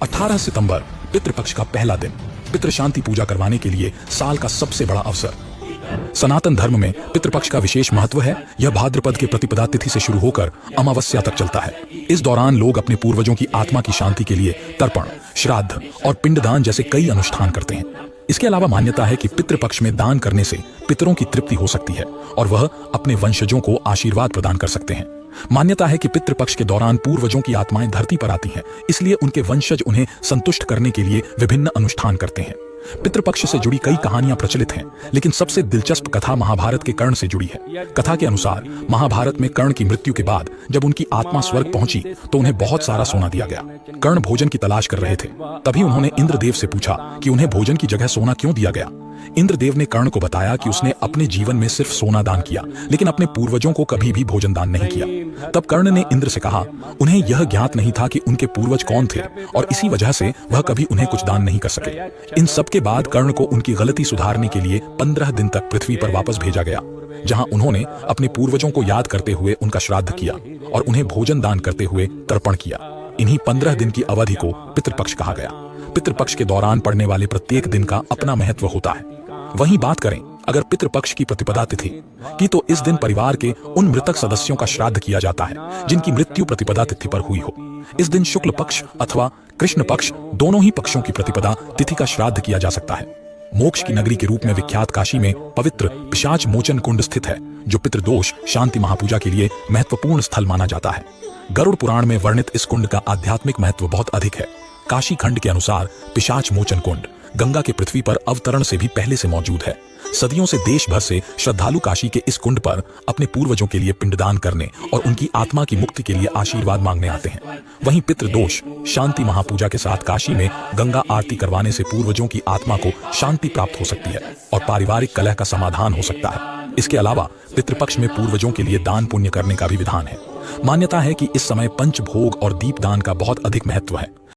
18 सितंबर पितृपक्ष का पहला दिन, पितृ शांति पूजा करवाने के लिए साल का सबसे बड़ा अवसर। सनातन धर्म में पितृपक्ष का विशेष महत्व है। यह भाद्रपद के प्रतिपदा तिथि से शुरू होकर अमावस्या तक चलता है। इस दौरान लोग अपने पूर्वजों की आत्मा की शांति के लिए तर्पण, श्राद्ध और पिंडदान जैसे कई अनुष्ठान करते हैं। इसके अलावा मान्यता है कि पितृपक्ष में दान करने से पितरों की तृप्ति हो सकती है और वह अपने वंशजों को आशीर्वाद प्रदान कर सकते हैं। मान्यता है कि पितृपक्ष के दौरान पूर्वजों की आत्माएं धरती पर आती हैं, इसलिए उनके वंशज उन्हें संतुष्ट करने के लिए विभिन्न अनुष्ठान करते हैं। पितृपक्ष से जुड़ी कई कहानियां प्रचलित हैं, लेकिन सबसे दिलचस्प कथा महाभारत के कर्ण से जुड़ी है। कथा के अनुसार महाभारत में कर्ण की मृत्यु के बाद जब उनकी आत्मा स्वर्ग पहुंची तो उन्हें बहुत सारा सोना दिया गया। कर्ण भोजन की तलाश कर रहे थे, तभी उन्होंने इंद्रदेव से पूछा कि उन्हें भोजन की जगह सोना क्यों दिया गया। इंद्रदेव ने कर्ण को बताया कि उसने अपने जीवन में सिर्फ सोना दान किया, लेकिन अपने पूर्वजों को कभी भी भोजन दान नहीं किया। तब कर्ण ने इंद्र से कहा, उन्हें यह ज्ञात नहीं था कि उनके पूर्वज कौन थे और इसी वजह से वह कभी उन्हें कुछ दान नहीं कर सके। इन सब के बाद कर्ण को उनकी गलती सुधारने के लिए 15 दिन तक पृथ्वी पर वापस भेजा गया, जहां उन्होंने अपने पूर्वजों को याद करते हुए उनका श्राद्ध किया और उन्हें भोजन दान करते हुए तर्पण किया। इन्हीं 15 दिन की अवधि को पितृपक्ष कहा गया। पितृपक्ष के दौरान पड़ने वाले प्रत्येक दिन का अपना महत्व होता है। वहीं बात करें अगर पितृपक्ष की प्रतिपदा तिथि की, तो इस दिन परिवार के उन मृतक सदस्यों का श्राद्ध किया जाता है जिनकी मृत्यु प्रतिपदा तिथि पर हुई हो। इस दिन शुक्ल पक्ष अथवा कृष्ण पक्ष दोनों ही पक्षों की प्रतिपदा तिथि का श्राद्ध किया जा सकता है। मोक्ष की नगरी के रूप में विख्यात काशी में पवित्र पिशाच मोचन कुंड स्थित है, जो पितृदोष शांति महापूजा के लिए महत्वपूर्ण स्थल माना जाता है। गरुड़ पुराण में वर्णित इस कुंड का आध्यात्मिक महत्व बहुत अधिक है। काशी खंड के अनुसार पिशाच मोचन कुंड गंगा के पृथ्वी पर अवतरण से भी पहले से मौजूद है। सदियों से देश भर से श्रद्धालु काशी के इस कुंड पर अपने पूर्वजों के लिए पिंडदान करने और उनकी आत्मा की मुक्ति के लिए आशीर्वाद मांगने आते हैं। वहीं पितृदोष शांति महापूजा के साथ काशी में गंगा आरती करवाने से पूर्वजों की आत्मा को शांति प्राप्त हो सकती है और पारिवारिक कलह का समाधान हो सकता है। इसके अलावा पितृपक्ष में पूर्वजों के लिए दान पुण्य करने का भी विधान है। मान्यता है कि इस समय पंचभोग और दीपदान का बहुत अधिक महत्व है।